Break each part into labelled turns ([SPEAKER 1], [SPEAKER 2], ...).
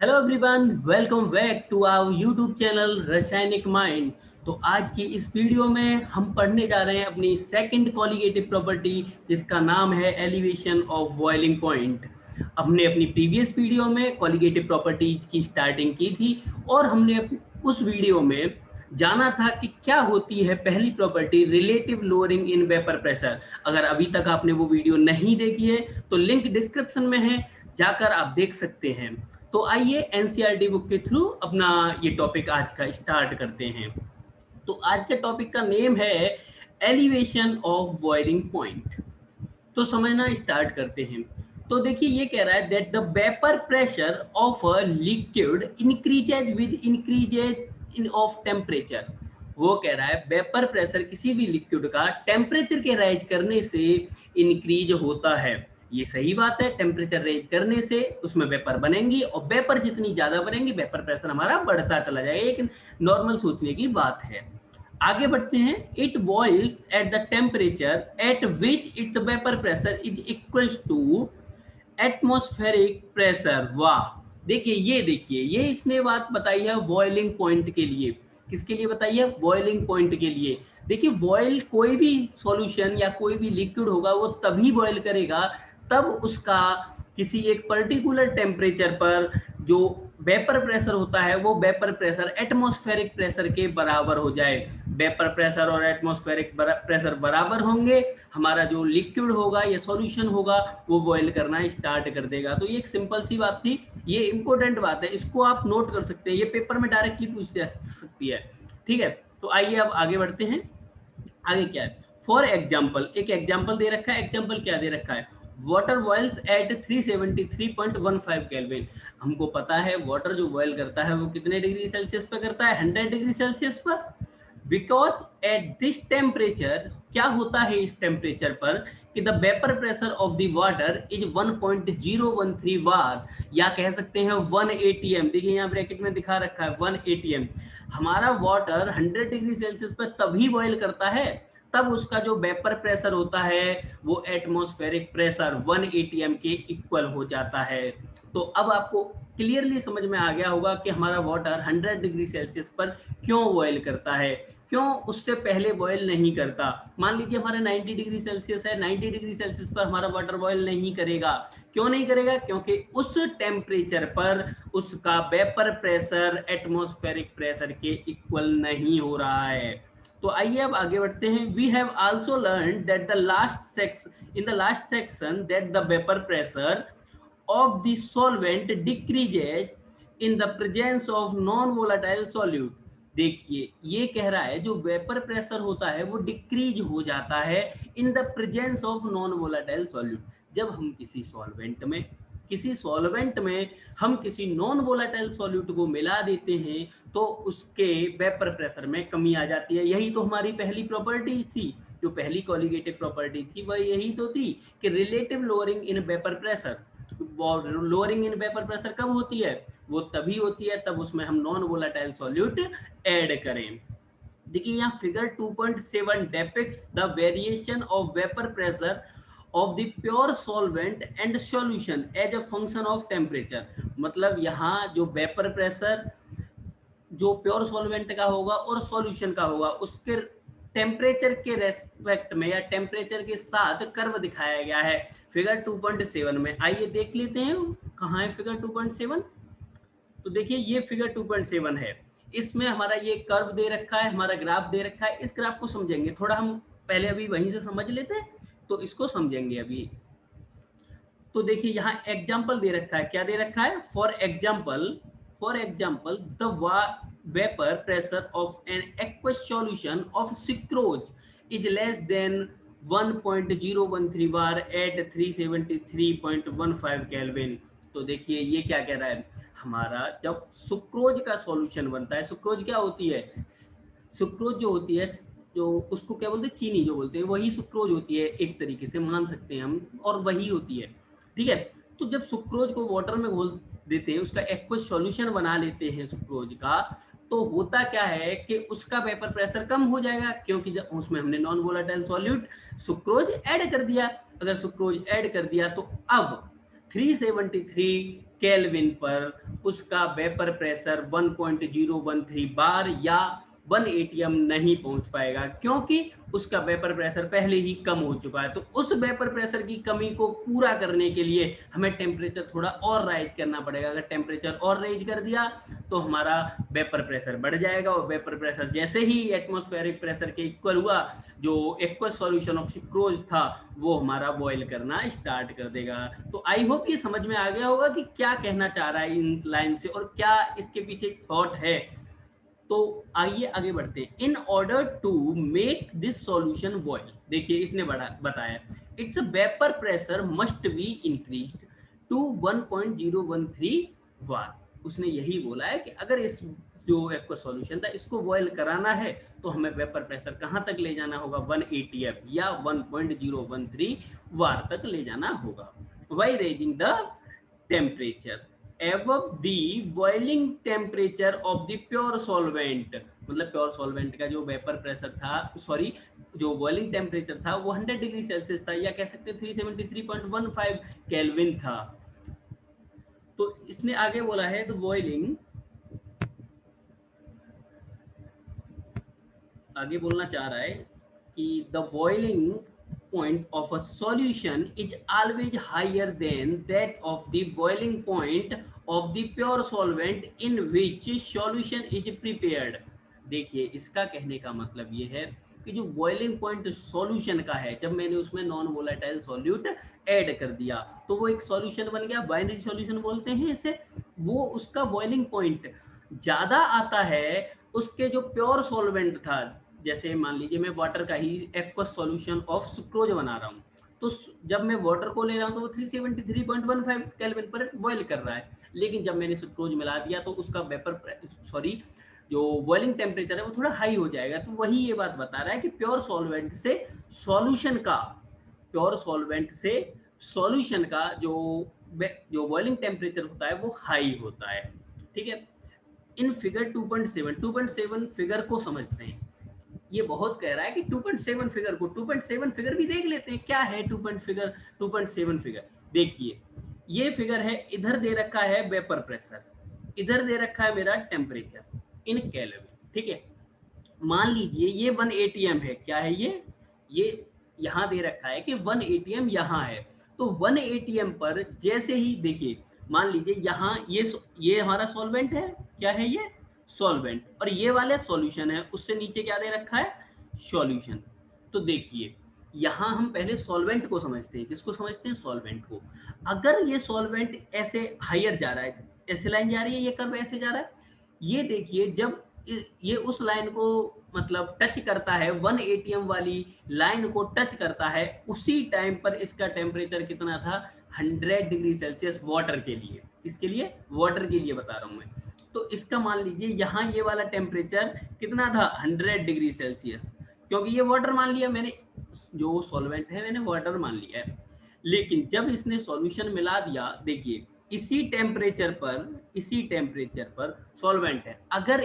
[SPEAKER 1] Hello everyone, welcome back to our YouTube channel Rasayanik mind. तो आज की इस वीडियो में हम पढ़ने जा रहे हैं अपनी सेकंड कॉलिगेटिव प्रॉपर्टी, जिसका नाम है एलिवेशन ऑफ बॉइलिंग पॉइंट। हमने अपनी प्रीवियस वीडियो में कॉलिगेटिव प्रॉपर्टीज की स्टार्टिंग की थी और हमने उस वीडियो में जाना था कि क्या होती है पहली property, relative lowering in vapour pressure. अगर अभी तक आपने वो वीडियो नहीं देखी है तो लिंक डिस्क्रिप्शन में है, जाकर आप देख सकते हैं। तो आइए एनसीईआरटी बुक के थ्रू अपना ये टॉपिक आज का स्टार्ट करते हैं। तो आज के टॉपिक का नेम है एलिवेशन ऑफ बॉइलिंग पॉइंट। तो समझना स्टार्ट करते हैं। तो देखिए, ये कह रहा है that the vapour pressure of a liquid increases with increases in of temperature. वो कह रहा है वेपर प्रेशर किसी भी लिक्विड का टेम्परेचर के राइज करने से इंक्रीज होता है। ये सही बात है, टेम्परेचर रेज करने से उसमें वेपर बनेंगी और वेपर जितनी ज्यादा बनेंगी वेपर प्रेशर हमारा बढ़ता चला जाएगा। एक नॉर्मल सोचने की बात है। आगे बढ़ते हैं। It boils at the temperature at which its vapour pressure is equal to atmospheric pressure. वाह, देखिए ये इसने बात बताई है बॉइलिंग पॉइंट के लिए। किसके लिए बताई है? बॉइलिंग पॉइंट के लिए। देखिए, बॉयल कोई भी सॉल्यूशन या कोई भी लिक्विड होगा वो तभी बॉयल करेगा तब उसका किसी एक पर्टिकुलर टेम्परेचर पर जो वेपर प्रेशर होता है वो वेपर प्रेशर एटमॉस्फेरिक प्रेशर के बराबर हो जाए। वेपर प्रेशर और एटमॉस्फेरिक प्रेशर बराबर होंगे, हमारा जो लिक्विड होगा या सॉल्यूशन होगा वो बॉयल करना स्टार्ट कर देगा। तो ये एक सिंपल सी बात थी, ये इंपॉर्टेंट बात है, इसको आप नोट कर सकते हैं, ये पेपर में डायरेक्टली पूछ सकती है। ठीक है, तो आइए अब आगे बढ़ते हैं। आगे क्या है? फॉर एग्जाम्पल, एक एग्जाम्पल दे रखा है। एग्जाम्पल क्या दे रखा है? Water boils at 373.15 kelvin. हमको पता है वाटर जो बॉयल करता है वो कितने डिग्री सेल्सियस पर करता है? 100 डिग्री सेल्सियस पर। बिकॉज एट दिस टेम्परेचर, क्या होता है इस टेम्परेचर पर कि the vapour pressure of the water is 1.013 बार, या कह सकते हैं 1 atm। देखिए यहाँ ब्रैकेट में दिखा रखा है 1 atm। हमारा वाटर 100 डिग्री सेल्सियस पर तभी बॉयल करता है तब उसका जो वेपर प्रेशर होता है वो एटमॉस्फेरिक प्रेशर 1 atm के इक्वल हो जाता है। तो अब आपको क्लियरली समझ में आ गया होगा कि हमारा वाटर 100 डिग्री सेल्सियस पर क्यों बॉयल करता है, क्यों उससे पहले बॉयल नहीं करता। मान लीजिए हमारा 90 डिग्री सेल्सियस है, 90 डिग्री सेल्सियस पर हमारा वाटर बॉयल नहीं करेगा। क्यों नहीं करेगा? क्योंकि उस टेम्परेचर पर उसका वेपर प्रेशर एटमॉस्फेरिक प्रेशर के इक्वल नहीं हो रहा है। तो आइए अब आगे बढ़ते हैं। We have also learn that the last section that the vapour pressure of the solvent decreases in the presence of non volatile solute। देखिए, ये कह रहा है जो वेपर प्रेशर होता है वो डिक्रीज हो जाता है in the presence of non volatile solute. जब हम किसी सॉल्वेंट में हम किसी नॉन वोलाटाइल सॉल्यूट को मिला देते हैं तो उसके वेपर प्रेशर में कमी आ जाती है। यही तो हमारी पहली प्रॉपर्टी थी, जो पहली कॉलिगेटिव प्रॉपर्टी थी वह यही तो थी कि relative lowering in vapour pressure. Lowering in vapour pressure कब होती है? वो तभी होती है तब उसमें हम नॉन वोलाटाइल सॉल्यूट ऐड करें। देखिए यहाँ figure 2.7 depicts the variation of vapour pressure of the pure solvent and solution as a function of temperature. मतलब यहाँ जो वेपर प्रेशर जो प्योर सॉल्वेंट का होगा और सॉल्यूशन का होगा उसके टेम्परेचर के रेस्पेक्ट में या टेम्परेचर के साथ कर्व दिखाया गया है फिगर 2.7 में। आइए देख लेते हैं कहाँ है फिगर 2.7। तो देखिए ये फिगर 2.7 है, इसमें हमारा ये कर्व दे रखा है, हमारा ग्राफ दे रखा है। इस ग्राफ को समझेंगे थोड़ा, हम पहले अभी वहीं से समझ लेते हैं तो इसको समझेंगे अभी। तो देखिए यहाँ एग्जाम्पल दे रखा है, क्या दे रखा है? For example the vapour pressure of an aqueous solution of sucrose is less than 1.013 bar at 373.15 kelvin. तो देखिए ये क्या कह रहा है, हमारा जब सुक्रोज का सॉल्यूशन बनता है, सुक्रोज क्या होती है? सुक्रोज जो होती है, जो उसको क्या बोलते हैं, चीनी जो बोलते हैं, वही सुक्रोज होती है, एक तरीके से मान सकते हैं हम, और वही होती है। ठीक है, तो जब सुक्रोज को वाटर में घोल देते हैं, उसका एक्वस सॉल्यूशन बना लेते हैं सुक्रोज का, तो होता क्या है कि उसका वेपर प्रेशर कम हो जाएगा क्योंकि जब उसमें हमने non volatile solute sucrose add कर दिया। अगर सुक्रोज ऐड कर दिया तो अब 373 केल्विन पर उसका वेपर प्रेशर 1.013 बार या 1 एटीएम नहीं पहुंच पाएगा, क्योंकि उसका वेपर प्रेशर पहले ही कम हो चुका है। तो उस वेपर प्रेशर की कमी को पूरा करने के लिए हमें टेम्परेचर थोड़ा और राइज करना पड़ेगा। अगर टेम्परेचर और राइज कर दिया तो हमारा वेपर प्रेशर बढ़ जाएगा, और वेपर प्रेशर जैसे ही एटमॉस्फेरिक प्रेशर के इक्वल हुआ, जो एक्वस सॉल्यूशन ऑफ सुक्रोज था वो हमारा बॉयल करना स्टार्ट कर देगा। तो आई होप ये समझ में आ गया होगा कि क्या कहना चाह रहा है इन लाइन से और क्या इसके पीछे थॉट है। तो आइए आगे बढ़ते हैं। In order to make this solution boil, देखिए इसने बताया its vapour pressure must be increased to 1.013 bar. उसने यही बोला है कि अगर इस जो आपका सॉल्यूशन था इसको बॉयल कराना है तो हमें वेपर प्रेशर कहां तक ले जाना होगा, 1 एटीएफ या 1.013 बार तक ले जाना होगा। By raising the temperature above the boiling temperature of the pure solvent, मतलब प्योर सॉल्वेंट का जो वेपर प्रेशर था, सॉरी जो बॉइलिंग टेम्परेचर था वो 100 डिग्री सेल्सियस था, या कह सकते 373.15 केल्विन था। तो इसने आगे बोला है द बॉइलिंग, आगे बोलना चाह रहा है कि the boiling point of a solution is always higher than that of the boiling point of the pure solvent in which solution is prepared। देखिए इसका कहने का मतलब ये है कि जो बॉइलिंग पॉइंट सॉल्यूशन का है, जब मैंने उसमें नॉन वोलेटाइल सॉल्यूट ऐड कर दिया तो वो एक सॉल्यूशन बन गया, बाइनरी सॉल्यूशन बोलते हैं इसे। वो उसका बॉइलिंग पॉइंट ज्यादा आता है उसके जो प्योर सॉल्वेंट था, जैसे मान लीजिए मैं वाटर का ही एक्वस सॉल्यूशन ऑफ सुक्रोज बना रहा हूँ, तो जब मैं वाटर को ले रहा हूँ तो वो 373.15 केल्विन पर बॉयल कर रहा है, लेकिन जब मैंने सुक्रोज मिला दिया तो उसका वेपर सॉरी जो बॉइलिंग टेम्परेचर है वो थोड़ा हाई हो जाएगा। तो वही ये बात बता रहा है कि प्योर सॉल्वेंट से सॉल्यूशन का, प्योर सॉल्वेंट से सॉल्यूशन का जो बॉइलिंग टेम्परेचर होता है वो हाई होता है। ठीक है, इन फिगर 2.7 फिगर को समझते हैं। ये बहुत कह रहा है कि 2.7 फिगर को, 2.7 फिगर भी देख लेते हैं क्या है 2.7 फिगर। देखिए ये फिगर है, इधर दे रखा है वेपर प्रेशर, इधर दे रखा है मेरा टेम्परेचर इन केल्विन। ठीक है, मान लीजिए ये 1 एटीएम है, क्या है ये यहां दे रखा है कि 1 एटीएम यहां है। तो 1 एटीएम पर जैसे ही देखिए, मान लीजिए यहाँ ये हमारा सॉल्वेंट है, क्या है ये सॉल्वेंट, और ये वाला सॉल्यूशन है, उससे नीचे क्या दे रखा है सॉल्यूशन। तो देखिए यहाँ हम पहले सॉल्वेंट को समझते हैं, किसको समझते हैं सॉल्वेंट को। अगर ये सॉल्वेंट ऐसे हायर जा रहा है, ऐसे लाइन जा रही है, ये कर्व ऐसे जा रहा है, ये देखिए जब ये उस लाइन को मतलब टच करता है, 1 एटीएम वाली लाइन को टच करता है, उसी टाइम पर इसका टेम्परेचर कितना था 100 डिग्री सेल्सियस वाटर के लिए। किसके लिए, वाटर के लिए बता रहा हूं मैं। तो इसका मान लीजिए यहाँ ये वाला टेम्परेचर कितना था 100 डिग्री सेल्सियस, क्योंकि ये वाटर मान लिया मैंने, जो सॉल्वेंट है मैंने वाटर मान लिया है। लेकिन जब इसने सॉल्यूशन मिला दिया, देखिए इसी टेम्परेचर पर सॉल्वेंट है, अगर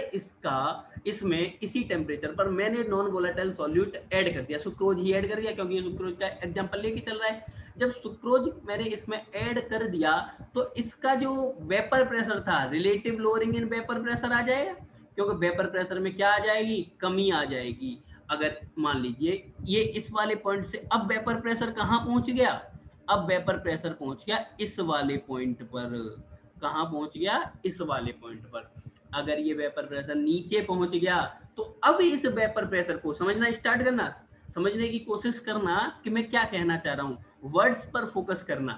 [SPEAKER 1] इसमें इसी टेम्परेचर पर मैंने नॉन वोलेटाइल सॉल्यूट ऐड कर दिया, सुक्रोज ही ऐड कर दिया, क्योंकि ये सुक्रोज का एग्जांपल लेके चल रहा है। जब सुक्रोज मैंने इसमें ऐड कर दिया तो इसका जो वेपर प्रेशर था, relative lowering in vapour pressure आ जाएगा, क्योंकि वेपर प्रेशर में क्या आ जाएगी, कमी आ जाएगी। अगर मान लीजिए ये इस वाले पॉइंट से अब वेपर प्रेशर कहाँ पहुंच गया, अब वेपर प्रेशर पहुंच गया इस वाले पॉइंट पर। कहाँ पहुंच गया, इस वाले पॉइंट पर। अगर ये वेपर प्रेशर नीचे पहुंच गया तो अब इस वेपर प्रेशर को समझना स्टार्ट करना, समझने की कोशिश करना कि मैं क्या कहना चाह रहा हूँ, वर्ड्स पर फोकस करना।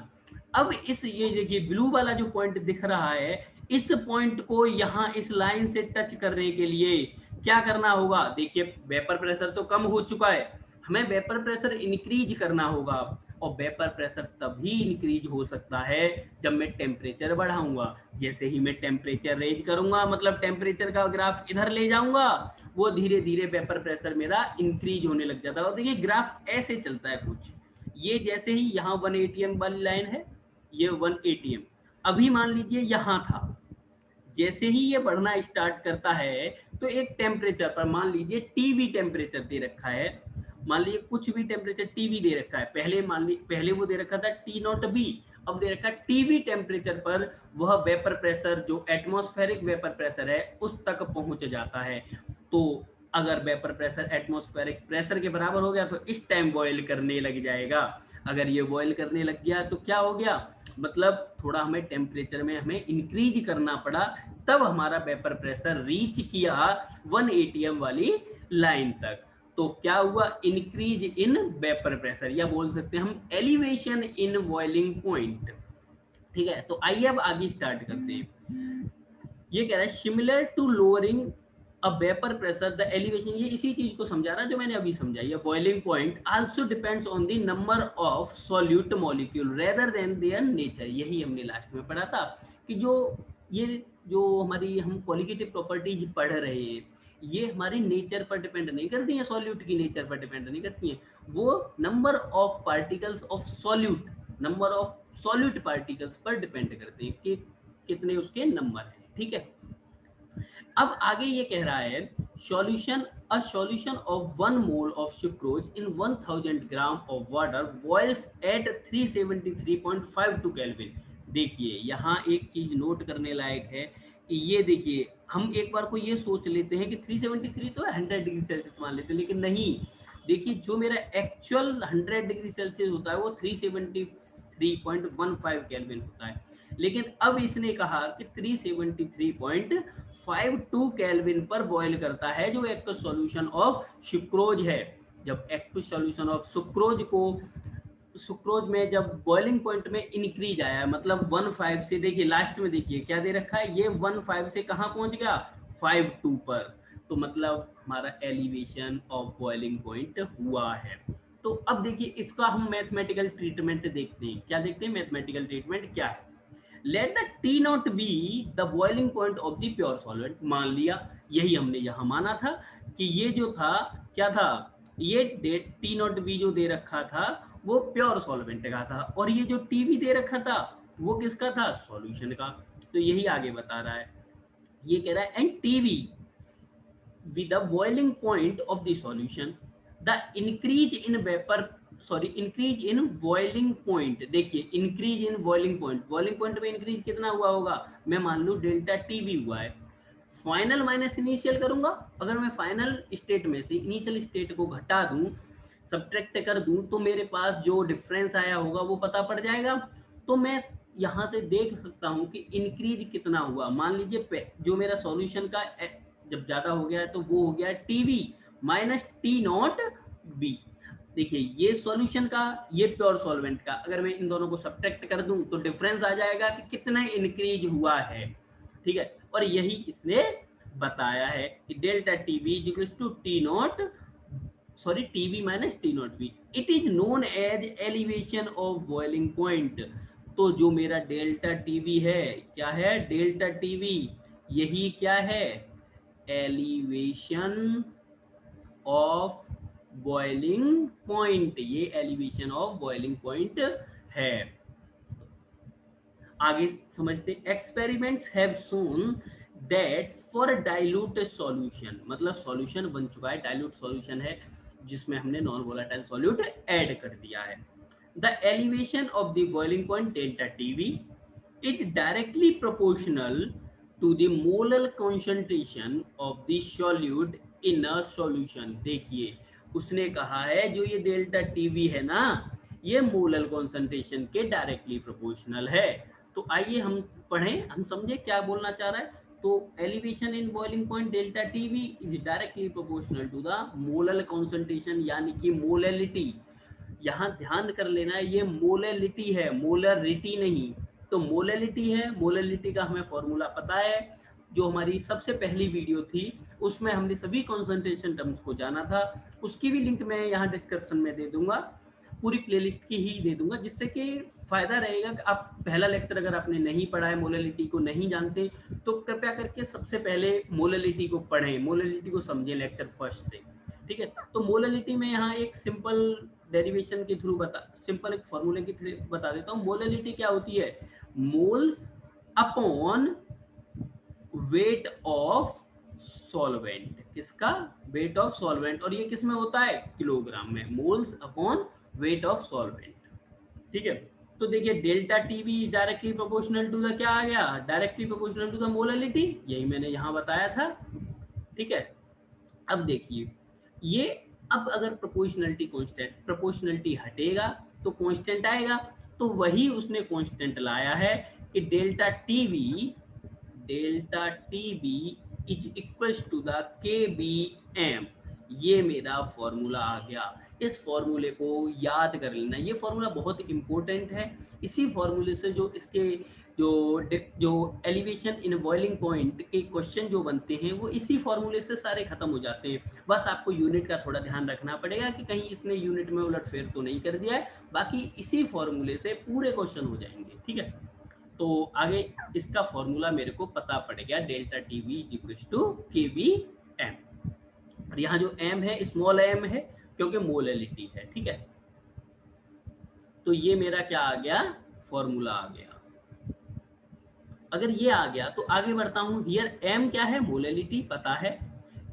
[SPEAKER 1] अब ये देखिए ब्लू वाला जो पॉइंट दिख रहा है, इस पॉइंट को यहाँ इस लाइन से टच करने के लिए क्या करना होगा, देखिए वेपर प्रेशर तो कम हो चुका है, हमें वेपर प्रेशर इंक्रीज करना होगा। और वेपर प्रेशर तभी इंक्रीज हो सकता है जब मैं टेम्परेचर बढ़ाऊंगा। जैसे ही मैं टेम्परेचर रेज करूंगा, मतलब टेम्परेचर का ग्राफ इधर ले जाऊंगा, वो धीरे धीरे वेपर प्रेशर मेरा इंक्रीज होने लग जाता है। और देखिए ग्राफ ऐसे चलता है कुछ, ये जैसे ही यहाँ 1 एटीएम वाली लाइन है, ये 1 एटीएम अभी मान लीजिए यहाँ था, जैसे ही ये बढ़ना स्टार्ट करता है तो एक टेम्परेचर पर, मान लीजिए टीवी टेम्परेचर दे रखा है, मान लीजिए कुछ भी टेम्परेचर टीवी दे रखा है, पहले वो दे रखा था T0 B, अब दे रखा टीवी टेम्परेचर पर वह वेपर प्रेशर जो एटमॉस्फेरिक वेपर प्रेशर है उस तक पहुंच जाता है। तो अगर वेपर प्रेशर एटमॉस्फेरिक प्रेशर के बराबर हो गया तो इस टाइम बॉयल करने लग जाएगा। अगर ये बॉयल करने लग गया तो क्या हो गया, मतलब थोड़ा हमें टेम्परेचर में हमें इंक्रीज करना पड़ा, तब हमारा वेपर प्रेशर रीच किया 1 एटीएम वाली लाइन तक। तो क्या हुआ, इंक्रीज इन वेपर प्रेशर, या बोल सकते हैं हम एलिवेशन इन बॉइलिंग पॉइंट। ठीक है, तो आइए अब आगे स्टार्ट करते हैं। ये कह रहा है similar to lowering a vapour pressure the elevation, ये इसी चीज को समझा रहा है जो मैंने अभी समझाई है। Boiling point also depends on the number of solute molecule rather than their nature, यही हमने लास्ट में पढ़ा था कि जो हमारी हम कॉलिगेटिव प्रॉपर्टीज पढ़ रहे हैं ये हमारी नेचर पर डिपेंड नहीं करती है, सॉल्यूट की नेचर पर डिपेंड नहीं करती है, वो number of particles of solute, number of solute particles पर डिपेंड करते हैं कि कितने उसके नंबर हैं। ठीक है, अब आगे ये कह रहा है solution, a solution of 1 mole of sucrose in 1000 gram of water boils at 373.52 kelvin. देखिए यहाँ एक चीज नोट करने लायक है कि ये देखिए हम एक बार को ये सोच लेते हैं कि 373 तो 100 डिग्री सेल्सियस मान लेते हैं, लेकिन नहीं, देखिए जो मेरा एक्चुअल 100 डिग्री सेल्सियस होता है वो 373.15 केल्विन होता है, लेकिन अब इसने कहा कि 373.52 केल्विन पर बॉयल करता है जो एक्वस सॉल्यूशन ऑफ सुक्रोज है। जब एक्वस सॉल्यूशन ऑफ सुक्रोज में जब बॉइलिंग पॉइंट में इंक्रीज आया, मतलब 15 से, देखिए लास्ट में देखिए क्या दे रखा है, ये 15 से कहां पहुंच गया 52 पर, तो मतलब हमारा एलिवेशन ऑफ बॉइलिंग पॉइंट हुआ है। तो अब देखिए इसका हम मैथमेटिकल ट्रीटमेंट देखते हैं, क्या देखते हैं मैथमेटिकल ट्रीटमेंट क्या है। Let the T not be the boiling point of the pure solvent, मान लिया, यही हमने यहाँ माना था कि ये जो था क्या था, ये टी नॉट बी जो दे रखा था वो प्योर सॉल्वेंट का था, और ये जो टीवी दे रखा था वो किसका था, सॉल्यूशन का। तो यही आगे बता रहा है, ये कह रहा है and TV with the boiling point of the solution the increase in boiling point, देखिए increase in boiling point में increase कितना हुआ होगा, मैं मान लूं डेल्टा टी भी हुआ है, फाइनल माइनस इनिशियल करूंगा, अगर मैं फाइनल स्टेट में से इनिशियल स्टेट को घटा दूं, सब्ट्रैक्ट कर दूं, तो मेरे पास जो डिफरेंस आया होगा वो पता पड़ जाएगा। तो मैं यहाँ से देख सकता हूँ कि इंक्रीज कितना हुआ, मान लीजिए जो मेरा सॉल्यूशन का जब ज्यादा हो गया है तो वो हो गया TV minus T not B. देखिए ये सॉल्यूशन का, ये प्योर सॉल्वेंट का, अगर मैं इन दोनों को सब्ट्रैक्ट कर दूं तो डिफरेंस आ जाएगा कि कितना इंक्रीज हुआ है। ठीक है, और यही इसने बताया है कि delta TV equals to T not, sorry TV minus T not B, it is known as elevation of boiling point. तो जो मेरा डेल्टा टीवी है, क्या है डेल्टा टीवी, यही क्या है, एलिवेशन ऑफ बॉइलिंग पॉइंट, ये एलिवेशन ऑफ बॉइलिंग पॉइंट है। आगे समझते, experiments have shown that for dilute solution, मतलब सॉल्यूशन बन चुका है, डाइल्यूट सॉल्यूशन है जिसमें हमने नॉन वोलेटाइल सॉल्यूट ऐड कर दिया है, the elevation of the boiling point delta TV is directly proportional to the molar concentration of the solute in a solution। देखिए उसने कहा है जो ये डेल्टा टीवी है ना, ये मोलर कॉन्सेंट्रेशन के डायरेक्टली प्रोपोर्शनल है। तो आइए हम पढ़ें, हम समझे क्या बोलना चाह रहा है। तो elevation in boiling point delta TV is directly proportional to the molar concentration, यानी कि मोलैलिटी, यहाँ ध्यान कर लेना ये मोलैलिटी है, मोलरिटी नहीं। तो मोलैलिटी है, मोलैलिटी का हमें फॉर्मूला पता है, जो हमारी सबसे पहली वीडियो थी उसमें हमने सभी कॉन्सेंट्रेशन टर्म्स को जाना था, उसकी भी लिंक मैं यहाँ डिस्क्रिप्शन में दे दूंगा, पूरी प्लेलिस्ट की ही दे दूंगा, जिससे कि फायदा रहेगा कि आप पहला लेक्चर अगर आपने नहीं पढ़ा है, मोलैलिटी को नहीं जानते, तो कृपया करके सबसे पहले मोलैलिटी को पढ़ें, मोलैलिटी को समझें लेक्चर फर्स्ट से। ठीक है, तो मोलैलिटी में यहाँ एक सिंपल डेरिवेशन के थ्रू सिंपल एक फॉर्मूले के थ्रू बता देता हूँ। मोलैलिटी क्या होती है, moles upon weight of solvent, किसका, वेट ऑफ सॉल्वेंट, और ये किस में होता है, किलोग्राम में, moles upon weight of solvent. ठीक है, तो देखिए delta TV is directly proportional to the क्या आ गया, directly proportional to the molality, यही मैंने यहाँ बताया था। ठीक है, अब देखिए ये, अब अगर प्रोपोर्शनलिटी कांस्टेंट, प्रोपोर्शनलिटी हटेगा तो कांस्टेंट आएगा, तो वही उसने कांस्टेंट लाया है कि delta TV is equals to the K B M. ये मेरा फॉर्मूला आ गया। इस फॉर्मूले को याद कर लेना, ये फॉर्मूला बहुत इंपॉर्टेंट है। इसी फॉर्मूले से जो इसके जो एलिवेशन इन बॉइलिंग पॉइंट के क्वेश्चन जो बनते हैं वो इसी फॉर्मूले से सारे खत्म हो जाते हैं। बस आपको यूनिट का थोड़ा ध्यान रखना पड़ेगा कि कहीं इसने यूनिट में उलटफेर तो नहीं कर दिया है, बाकी इसी फॉर्मूले से पूरे क्वेश्चन हो जाएंगे। ठीक है, तो आगे इसका फॉर्मूला मेरे को पता पड़ गया, delta T V equal to K B M, और यहाँ जो एम है स्मॉल एम है क्योंकि मोलैलिटी है। ठीक है, तो ये मेरा क्या आ गया, फॉर्मूला आ गया। अगर ये आ गया तो आगे बढ़ता हूं। हियर एम क्या है, मोलैलिटी पता है,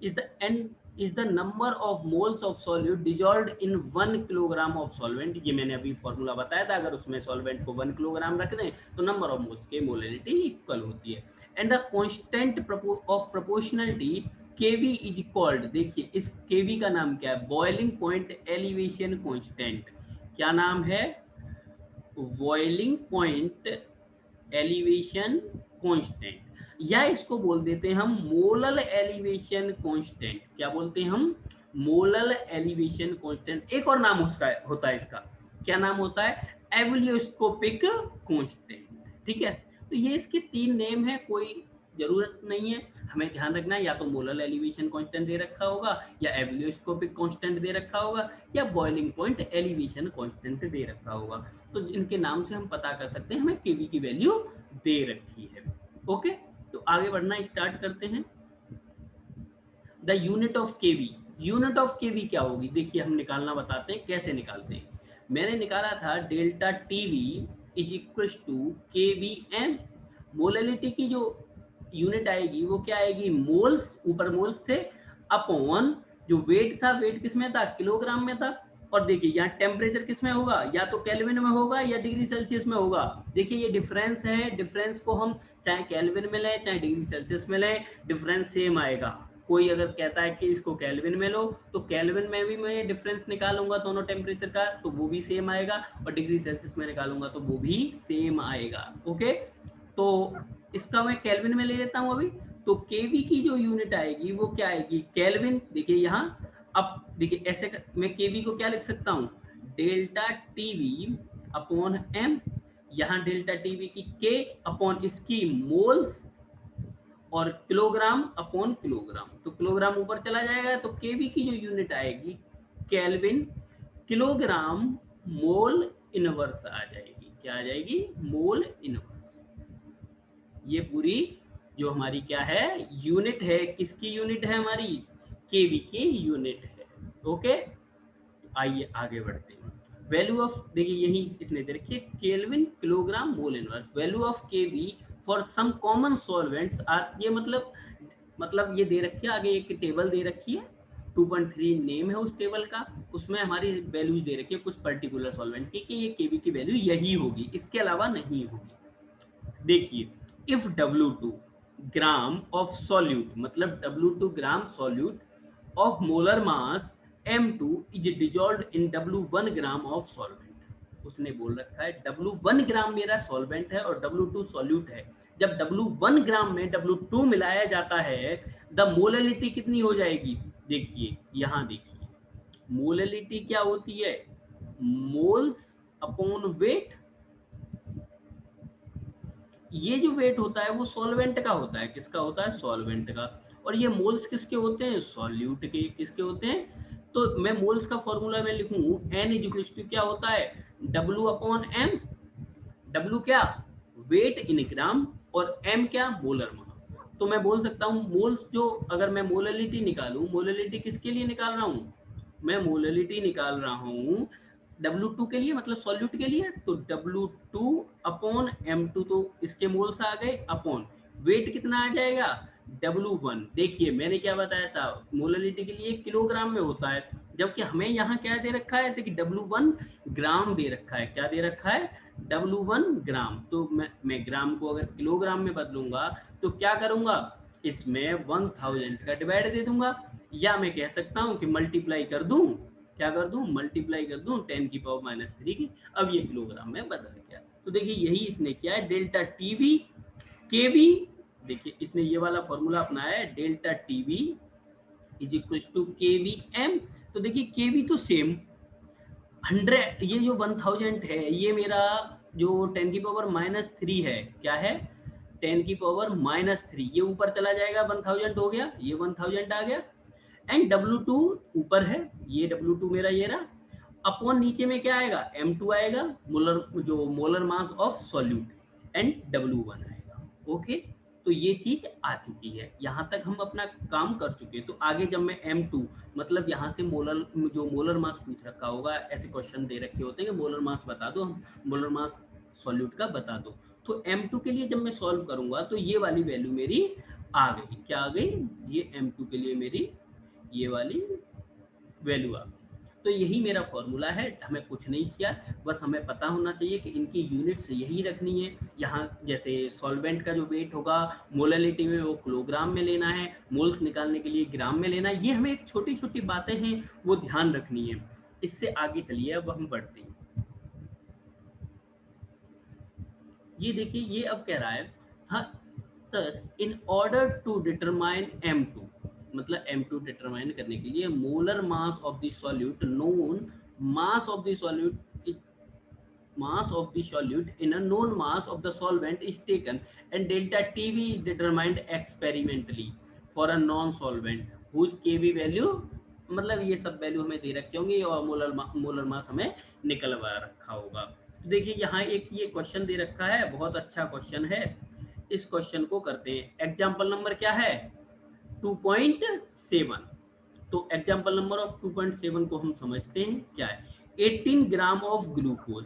[SPEAKER 1] is the number of moles of solute dissolved in 1 kilogram of solvent. ये मैंने अभी फॉर्मूला बताया था, अगर उसमें सॉल्वेंट को 1 किलोग्राम रख दें तो नंबर ऑफ मोल्स के मोलैलिटी इक्वल होती है। And the constant of proportionality KV is called, देखिए इस केवी का नाम क्या है, बॉइलिंग पॉइंट एलिवेशन कांस्टेंट। क्या नाम है, बॉइलिंग पॉइंट एलिवेशन कांस्टेंट, या इसको बोल देते हैं हम मोलल एलिवेशन कांस्टेंट। क्या बोलते हैं हम, मोलल एलिवेशन कांस्टेंट। एक और नाम उसका होता है, इसका क्या नाम होता है, एवोल्यूस्कोपिक कांस्टेंट। ठीक है, तो ये इसके 3 नेम है, कोई जरूरत नहीं है, हमें ध्यान रखना है या तो मोलल एलिवेशन कांस्टेंट दे रखा होगा, या एवोल्यूस्कोपिक कांस्टेंट दे रखा होगा, या बॉइलिंग पॉइंट एलिवेशन कांस्टेंट दे रखा होगा। तो इनके नाम से हम पता कर सकते हैं हमें केवी की वैल्यू दे रखी है। ओके, तो आगे बढ़ना स्टार्ट करते हैं। The unit of KV, unit of KV क्या होगी, देखिए हम निकालना बताते हैं कैसे निकालते हैं। मैंने निकाला था delta TV is equal to K V M. Molality की जो यूनिट आएगी वो क्या आएगी, मोल्स, ऊपर मोल्स थे, अपॉन जो वेट था, वेट किस में था, किलोग्राम में था। और देखिए यहाँ टेम्परेचर किस में होगा, या तो केल्विन में होगा या डिग्री सेल्सियस में होगा। देखिए ये डिफरेंस है, डिफरेंस को हम चाहे केल्विन में लें चाहे डिग्री सेल्सियस में लें, डिफरेंस सेम आएगा। कोई अगर कहता है कि इसको केल्विन में लो तो केल्विन में भी मैं डिफरेंस निकालूंगा दोनों टेम्परेचर का तो वो भी सेम आएगा, और डिग्री सेल्सियस में निकालूंगा तो वो भी सेम आएगा। ओके, तो इसका मैं केल्विन में ले लेता हूं अभी। तो केवी की जो यूनिट आएगी वो क्या आएगी, केल्विन। देखिए यहाँ अब देखिए ऐसे मैं केवी को क्या लिख सकता हूँ, डेल्टा टीवी अपॉन एम, यहाँ डेल्टा टीवी की के अपॉन इसकी मोल्स, और किलोग्राम अपॉन किलोग्राम, तो किलोग्राम ऊपर चला जाएगा, तो केवी की जो यूनिट आएगी केल्विन किलोग्राम मोल इनवर्स आ जाएगी। क्या आ जाएगी, मोल इनवर्स। ये पूरी जो हमारी क्या है यूनिट है, किसकी यूनिट है, हमारी केवी की यूनिट है। ओके, आइए आगे बढ़ते हैं। वैल्यू ऑफ, देखिए यही इसने दे रखी है, kelvin kilogram mole inverse. Value of KV for some common solvents are, ये मतलब ये दे रखी है, आगे एक टेबल दे रखी है, 2.3 नेम है उस टेबल का, उसमें हमारी वैल्यूज दे रखी है कुछ पर्टिकुलर सॉल्वेंट की कि ये केवी की वैल्यू यही होगी, इसके अलावा नहीं होगी। देखिए if W2 gram of solute, मतलब W2 gram solute of molar mass M2 is dissolved in W1 gram of solvent. उसने बोल रखा है W1 ग्राम मेरा सॉल्वेंट है और W2 सॉल्यूट है। जब W1 ग्राम में W2 मिलाया जाता है द मोलैलिटी कितनी हो जाएगी, देखिए यहाँ देखिए मोलैलिटी क्या होती है, मोल्स अपॉन वेट। ये जो वेट होता है वो सॉल्वेंट का होता है, किसका होता है, सॉल्वेंट का। और ये मोल्स किसके होते हैं, सॉल्यूट के। किसके होते हैं, तो मैं मोल्स का फॉर्मूला में लिखूं N इज टू क्या होता है, W अपॉन M। W क्या, वेट इन ग्राम, और M क्या, मोलर मास। तो मैं बोल सकता हूँ मोल्स जो, अगर मैं मोलैलिटी निकालूं, मोलैलिटी किसके लिए निकाल रहा हूँ, मैं मोलैलिटी निकाल रहा हूँ W2 के लिए, मतलब सॉल्यूट के लिए, तो W2 अपॉन M2, तो इसके मोल्स आ गए, अपॉन वेट कितना आ जाएगा, W1। देखिए मैंने क्या बताया था, मोलैलिटी के लिए किलोग्राम में होता है, जबकि हमें यहाँ क्या दे रखा है, देखिए W1 ग्राम दे रखा है। क्या दे रखा है, W1 ग्राम, तो मैं ग्राम को अगर किलोग्राम में बदलूंगा तो क्या करूंगा, इसमें 1000 का डिवाइड दे दूंगा, या मैं कह सकता हूं कि मल्टीप्लाई कर दूं, क्या कर दूं, मल्टीप्लाई कर दूं 10⁻³ की। अब ये किलोग्राम में बदल गया। तो देखिए यही इसने किया है, डेल्टा टीवी केवी, देखिए इसने ये वाला फॉर्मूला अपनाया है, delta TV is equal to KV M. तो देखिए केवी तो सेम 100, ये जो 1000 है ये मेरा जो 10⁻³ है, क्या है 10⁻³ ये ऊपर चला जाएगा, 1000 हो गया, ये 1000 आ गया, एंड W2 ऊपर है, ये W2 मेरा ये रहा, अपॉन नीचे में क्या आएगा, M2 आएगा, molar mass of solute, and W1 आएगा। ओके, तो ये चीज आ चुकी है, यहाँ तक हम अपना काम कर चुके हैं। तो आगे जब मैं M2 मतलब यहाँ से मोलर मास पूछ रखा होगा, ऐसे क्वेश्चन दे रखे होते हैं कि मोलर मास बता दो, हम मोलर मास सॉल्यूट का बता दो, तो M2 के लिए जब मैं सॉल्व करूंगा तो ये वाली वैल्यू मेरी आ गई, क्या आ गई, ये M2 के लिए मेरी ये वाली वैल्यू आ गई। तो यही मेरा फॉर्मूला है, हमें कुछ नहीं किया, बस हमें पता होना चाहिए कि इनकी यूनिट्स यही रखनी है। यहाँ जैसे सॉल्वेंट का जो वेट होगा मोलैलिटी में वो किलोग्राम में लेना है, मोल्स निकालने के लिए ग्राम में लेना है, ये हमें एक छोटी छोटी बातें हैं वो ध्यान रखनी है। इससे आगे चलिए, अब हम बढ़ते हैं। ये देखिए, ये अब कह रहा है thus in order to determine M2, मतलब M2 डिटरमाइन करने के लिए molar mass of the solute known mass of the solute in a known mass of the solvent is taken and delta TV is determined experimentally for a non-solvent whose KV value, मतलब ये सब value हमें दे रखे होंगे और molar mass हमें निकलवा रखा होगा। तो देखिए यहाँ एक ये क्वेश्चन दे रखा है, बहुत अच्छा क्वेश्चन है, इस क्वेश्चन को करते हैं। एग्जाम्पल नंबर क्या है, 2.7। तो एग्जाम्पल नंबर ऑफ 2.7 को हम समझते हैं क्या है, 18 ग्राम ऑफ ग्लूकोज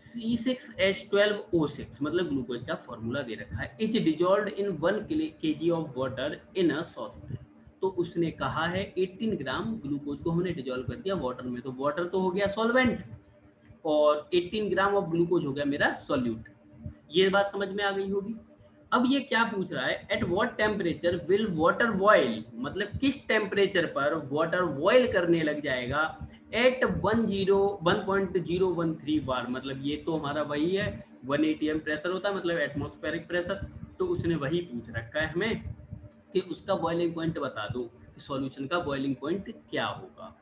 [SPEAKER 1] C6H12O6, मतलब ग्लूकोज का फॉर्मूला दे रखा है, is dissolved in 1 kg of water in a saucepan. तो उसने कहा है 18 ग्राम ग्लूकोज को हमने डिजॉल्व कर दिया वाटर में, तो वाटर तो हो गया सॉल्वेंट और 18 ग्राम ऑफ ग्लूकोज हो गया मेरा सॉल्यूट। ये बात समझ में आ गई होगी। अब ये क्या पूछ रहा है, at what temperature will water boil, मतलब किस टेम्परेचर पर वाटर बॉयल करने लग जाएगा, एट 1.013 बार, मतलब ये तो हमारा वही है 1 atm प्रेशर होता है, मतलब एटमॉस्फेरिक प्रेशर। तो उसने वही पूछ रखा है हमें कि उसका बॉइलिंग पॉइंट बता दो कि सॉल्यूशन का बॉइलिंग पॉइंट क्या होगा।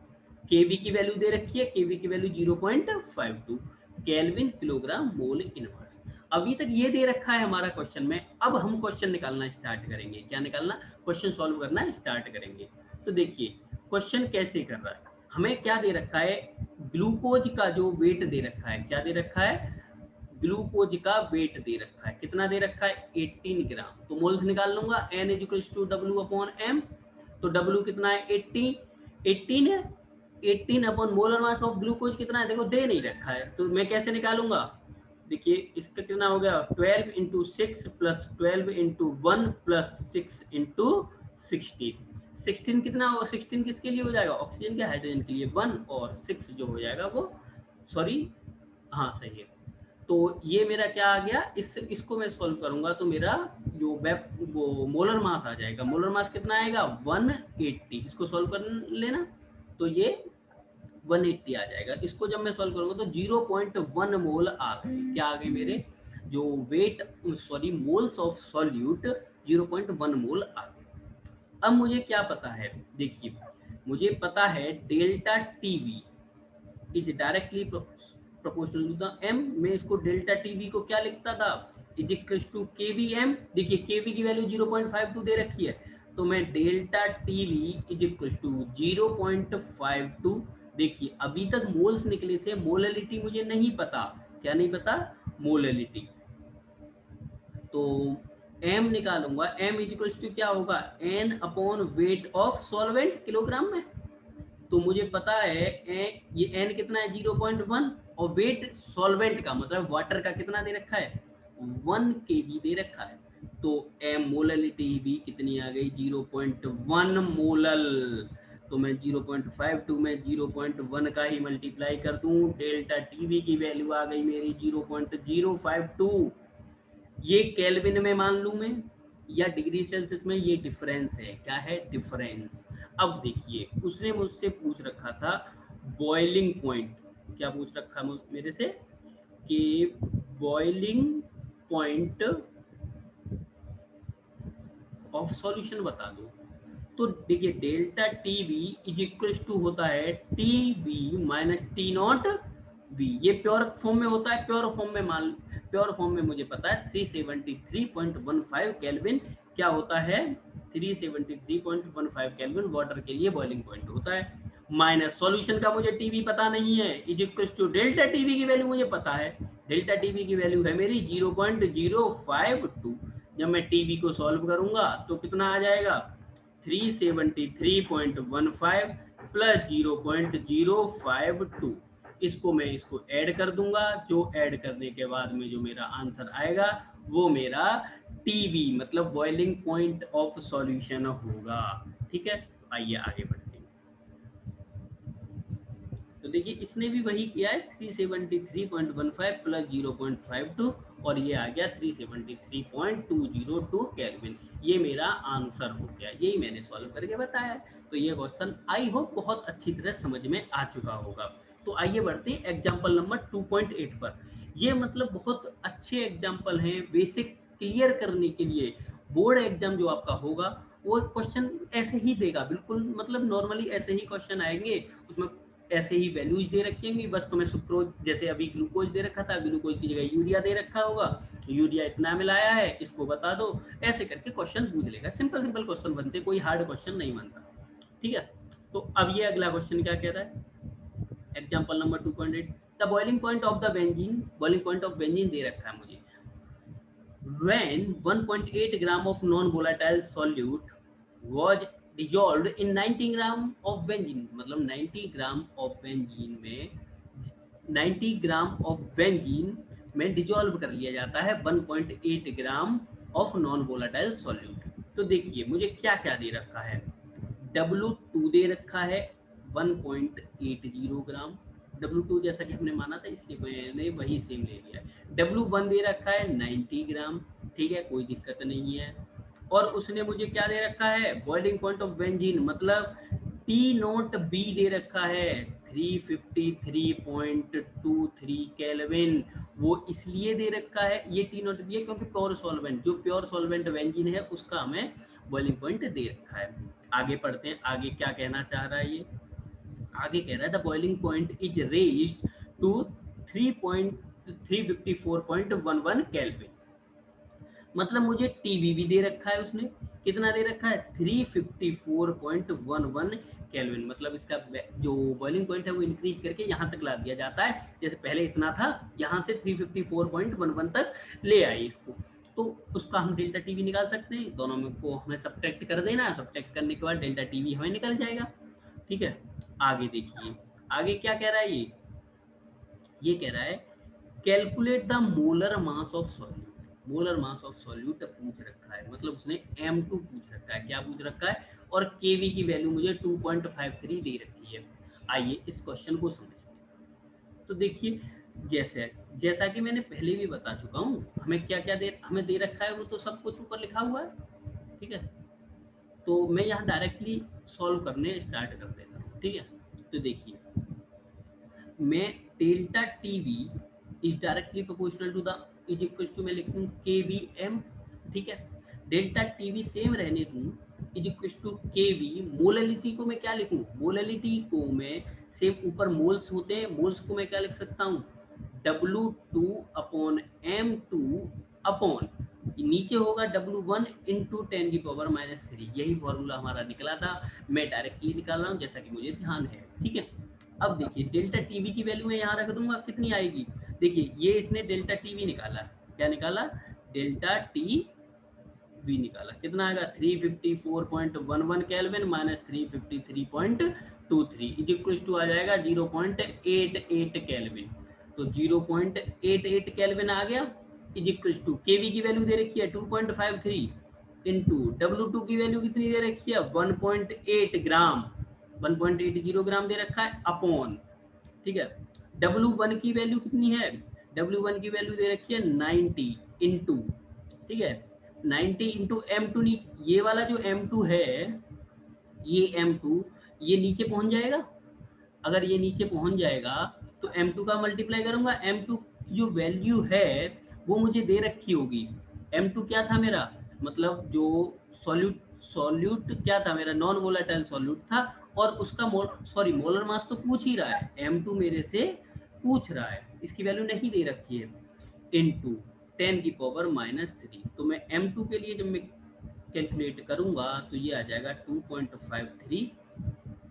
[SPEAKER 1] केवी की वैल्यू दे रखी है, केवी की value 0.52 kelvin kilogram mole inverse. अभी तक ये दे रखा है हमारा क्वेश्चन में। अब हम क्वेश्चन निकालना स्टार्ट करेंगे, क्या निकालना, क्वेश्चन सॉल्व करना स्टार्ट करेंगे। तो देखिए क्वेश्चन कैसे कर रहा है, हमें क्या दे रखा है, ग्लूकोज का जो वेट दे रखा है, क्या दे रखा है, ग्लूकोज का वेट दे रखा है, कितना दे रखा है 18 ग्राम। तो मोल्स निकाल लूंगा, N = W/M। तो W कितना है 18 है, 18 upon molar mass of glucose कितना है, देखो दे नहीं रखा है, तो मैं कैसे निकालूंगा, देखिए इसका कितना हो गया 12 × 6 + 12 × 1 + 6 × 16। 16 कितना होगा, 16 किसके लिए हो जाएगा, ऑक्सीजन के हाइड्रोजन के लिए 1, और 6 जो हो जाएगा वो, सॉरी हाँ सही है। तो ये मेरा क्या आ गया, इसको मैं सॉल्व करूंगा तो मेरा जो वो मोलर मास आ जाएगा, मोलर मास कितना आएगा 180, इसको सॉल्व कर लेना, तो ये 180 आ जाएगा। इसको जब मैं सॉल्व करूंगा तो 0.1 मोल आ गए, क्या आ गए मेरे जो weight, sorry moles of solute 0.1 mole आ गए। अब मुझे क्या पता है, देखिए मुझे पता है delta TV is directly proportional to the M. मैं इसको डेल्टा टीवी को क्या लिखता था, इज इक्वल टू केवीएम। देखिए केवी की वैल्यू 0.52 दे रखी है, तो मैं delta TV is equal to 0.52। देखिए अभी तक मोल्स निकले थे, मोलैलिटी मुझे नहीं पता, क्या नहीं पता, मोलैलिटी। तो m निकालूंगा, m इज इक्वल टू क्या होगा, n upon weight of solvent kilogram में। तो मुझे पता है ये n कितना है 0.1, और वेट सॉल्वेंट का मतलब वाटर का कितना दे रखा है 1 kg दे रखा है। तो m मोलैलिटी भी कितनी आ गई 0.1 मोलल। तो मैं 0.52 में 0.1 का ही मल्टीप्लाई कर दूं, डेल्टा टीवी की वैल्यू आ गई मेरी 0.052। ये केल्विन में मान लूं मैं या डिग्री सेल्सियस में, ये डिफरेंस है। क्या है? डिफरेंस। अब देखिए, उसने मुझसे पूछ रखा था बॉइलिंग पॉइंट। क्या पूछ रखा मेरे से कि बॉइलिंग पॉइंट ऑफ सॉल्यूशन बता दो। तो देखिए, delta T V is equal to होता है T V minus T naught V. ये प्योर फॉर्म में होता है। प्योर फॉर्म में मुझे पता है 373.15 केल्विन क्या होता है, 373.15 केल्विन वाटर के लिए बॉइलिंग पॉइंट होता है। माइनस सॉल्यूशन का मुझे टीवी पता नहीं है, is equal to delta TV की वैल्यू मुझे पता है। डेल्टा टीवी की वैल्यू है मेरी 0.052। जब मैं टीवी को सॉल्व करूंगा तो कितना आ जाएगा, 373.15 प्लस 0.052। इसको मैं ऐड कर दूंगा। जो ऐड करने के बाद में जो मेरा आंसर आएगा वो मेरा टीवी मतलब बॉइलिंग पॉइंट ऑफ सॉल्यूशन होगा। ठीक है, आइए आगे बढ़ते हैं। तो देखिए, इसने भी वही किया है, 373.15 प्लस 0.52 और ये आ गया 373.202 केल्विन। ये मेरा आंसर हो गया, यही मैंने सॉल्व करके बताया। तो ये क्वेश्चन आई होप बहुत अच्छी तरह समझ में आ चुका होगा। तो आइए बढ़ते हैं एग्जाम्पल नंबर 2.8 पर। ये मतलब बहुत अच्छे एग्जाम्पल हैं बेसिक क्लियर करने के लिए। बोर्ड एग्जाम जो आपका होगा वो क्वेश्चन ऐसे ही देगा, बिल्कुल मतलब नॉर्मली ऐसे ही क्वेश्चन आएंगे। उसमें ऐसे ही वैल्यूज दे रखी होंगी, बस तुम्हें सुक्रोज, जैसे अभी ग्लूकोज दे रखा था, ग्लूकोज की जगह यूरिया दे रखा होगा, यूरिया इतना मिलाया है, इसको बता दो। ऐसे करके क्वेश्चन पूछ लेगा। सिंपल सिंपल क्वेश्चन बनते, कोई हार्ड क्वेश्चन नहीं बनता। ठीक है, तो अब ये अगला क्वेश्चन क्या कह रहा है, example number 2.8। The boiling point of the benzene, boiling point of benzene दे रखा है मुझे। when 1.8 gram of non-volatile solute was dissolved in 90 gram of benzene, मतलब 90 ग्राम of benzene में 90 ग्राम ऑफ बेंजीन में डिजोल्व कर लिया जाता है 1.8 gram of non volatile solute. तो देखिए, मुझे क्या क्या दे रखा है, W2 दे रखा है 1.80 ग्राम, W2 जैसा कि हमने माना था इसलिए मैंने वही सेम ले लिया है। W1 दे रखा है 90 ग्राम, ठीक है, कोई दिक्कत नहीं है। और उसने मुझे क्या दे रखा है, बॉइलिंग पॉइंट ऑफ बेंजीन मतलब टी नोट बी दे रखा है 353.23 केल्विन। वो इसलिए दे रखा है ये टी नोट बी है क्योंकि प्योर सॉल्वेंट, जो प्योर सॉल्वेंट बेंजीन है उसका हमें बॉइलिंग पॉइंट दे रखा है। आगे पढ़ते हैं, आगे क्या कहना चाह रहा है ये। आगे कह रहा है the boiling point is raised to 354.11 kelvin. मतलब मुझे टीवी भी दे रखा है उसने, कितना दे रखा है 354.11 केल्विन। मतलब इसका जो बॉइलिंग पॉइंट है वो इंक्रीज करके यहाँ तक ला दिया जाता है। जैसे पहले इतना था, यहाँ से 354.11 तक ले आए इसको। तो उसका हम डेल्टा टीवी निकाल सकते हैं, दोनों में को हमें सब्ट्रैक्ट कर देना है। सब्ट्रैक्ट करने के बाद डेल्टा टीवी हमें निकल जाएगा। ठीक है, आगे देखिए, आगे क्या कह रहा है ये कह रहा है calculate the molar mass of solute. Molar mass of solute पूछ रखा है, मतलब उसने M2 पूछ रखा है। क्या पूछ रखा है, और केवी की वैल्यू मुझे 2.53 दे रखी है। आइए इस क्वेश्चन को समझते हैं। तो देखिए, जैसा कि मैंने पहले भी बता चुका हूँ, हमें क्या क्या हमें दे रखा है वो तो सब कुछ ऊपर लिखा हुआ है। ठीक है, तो मैं यहाँ डायरेक्टली सॉल्व करने स्टार्ट कर देता हूँ। ठीक है, तो देखिए, मैं delta TV is directly proportional to the is equal to मैं लिखूँ KVM। ठीक है, डेल्टा टीवी सेम रहने दूँ, is equal to KV। Molality को मैं क्या लिखूँ, मोललिटी को मैं सेम, ऊपर मोल्स होते हैं, मोल्स को मैं क्या लिख सकता हूँ W2 अपॉन M2 अपॉन नीचे होगा W1 इंटू 10⁻⁻3। यही फॉर्मूला हमारा निकला था, मैं डायरेक्टली निकाल रहा हूँ जैसा कि मुझे ध्यान है। ठीक है, अब देखिए डेल्टा टीवी की वैल्यू मैं यहाँ रख दूंगा, कितनी आएगी। देखिए, ये इसने डेल्टा टीवी निकाला, क्या निकाला, डेल्टा टीवी निकाला, कितना आएगा 354.11 kelvin minus 353.23 is equal to आ जाएगा 0.88 केल्विन। तो 0.88 केल्विन आ गया, इज इक्वल टू केवी की वैल्यू दे रखी है 2.53 इंटू W2 की वैल्यू कितनी दे रखी है 1.8 ग्राम। 1.80 ग्राम दे रखा है अपॉन, ठीक है। W1 की वैल्यू कितनी है, W1 की वैल्यू दे रखी है 90 इंटू, ठीक है, 90 इंटू M2, ये वाला जो M2 है, ये M2 ये नीचे पहुंच जाएगा। अगर ये नीचे पहुंच जाएगा तो M2 का मल्टीप्लाई करूंगा, M2 की जो वैल्यू है वो मुझे दे रखी होगी। M2 क्या था मेरा, मतलब जो सॉल्यूट सॉल्यूट क्या था मेरा, नॉन वोलेटाइल सॉल्यूट था, और उसका मोलर मास तो पूछ ही रहा है, M2 मेरे से पूछ रहा है, इसकी वैल्यू नहीं दे रखी है, इनटू 10⁻³ तो मैं M2 के लिए जब मैं कैलकुलेट करूंगा तो ये आ जाएगा 2.53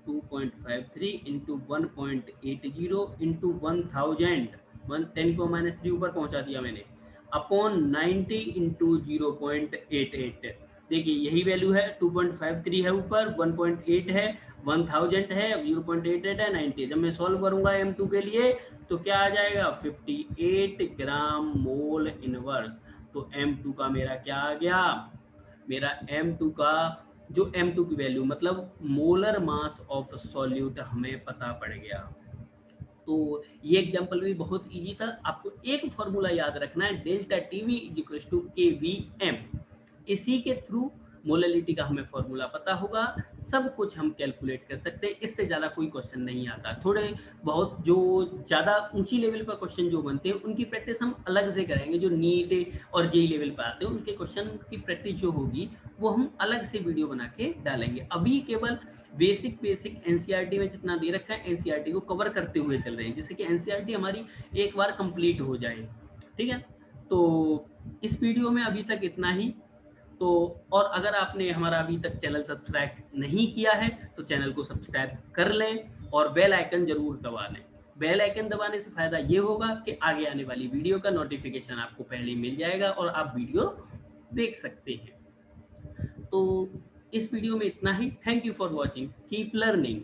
[SPEAKER 1] इंटू 1.80 इंटू 1000, 10⁻³ ऊपर पहुंचा दिया मैंने, अपॉन 90 इंटू 0.88। देखिए यही वैल्यू है, 2.53 है ऊपर, 1.8 है, 1000 है, 0.88 है, 90। जब मैं सॉल्व करूंगा M2 के लिए तो क्या आ जाएगा, 58 ग्राम मोल इनवर्स। तो M2 का मेरा क्या आ गया, मेरा M2 का जो M2 की वैल्यू मतलब मोलर मास ऑफ सॉल्यूट हमें पता पड़ गया। तो ये एग्जांपल भी बहुत इजी था। आपको एक फॉर्मूला याद रखना है, delta TV is equal to KVM। इसी के थ्रू मोलैलिटी का हमें फॉर्मूला पता होगा, सब कुछ हम कैलकुलेट कर सकते हैं, इससे ज़्यादा कोई क्वेश्चन नहीं आता। थोड़े बहुत जो ज़्यादा ऊंची लेवल पर क्वेश्चन जो बनते हैं उनकी प्रैक्टिस हम अलग से करेंगे, जो नीट और जेई लेवल पर आते हैं उनके क्वेश्चन की प्रैक्टिस जो होगी वो हम अलग से वीडियो बना के डालेंगे। अभी केवल बेसिक एनसीईआरटी में जितना दे रखा है एनसीईआरटी को कवर करते हुए चल रहे हैं, जिससे कि एनसीईआरटी हमारी एक बार कंप्लीट हो जाए, ठीक है। तो इस वीडियो में अभी तक इतना ही। तो और अगर आपने हमारा अभी तक चैनल सब्सक्राइब नहीं किया है तो चैनल को सब्सक्राइब कर लें और बेल आइकन जरूर दबा लें। बेल आइकन दबाने से फायदा ये होगा कि आगे आने वाली वीडियो का नोटिफिकेशन आपको पहले मिल जाएगा और आप वीडियो देख सकते हैं। तो इस वीडियो में इतना ही। Thank you for watching, keep learning.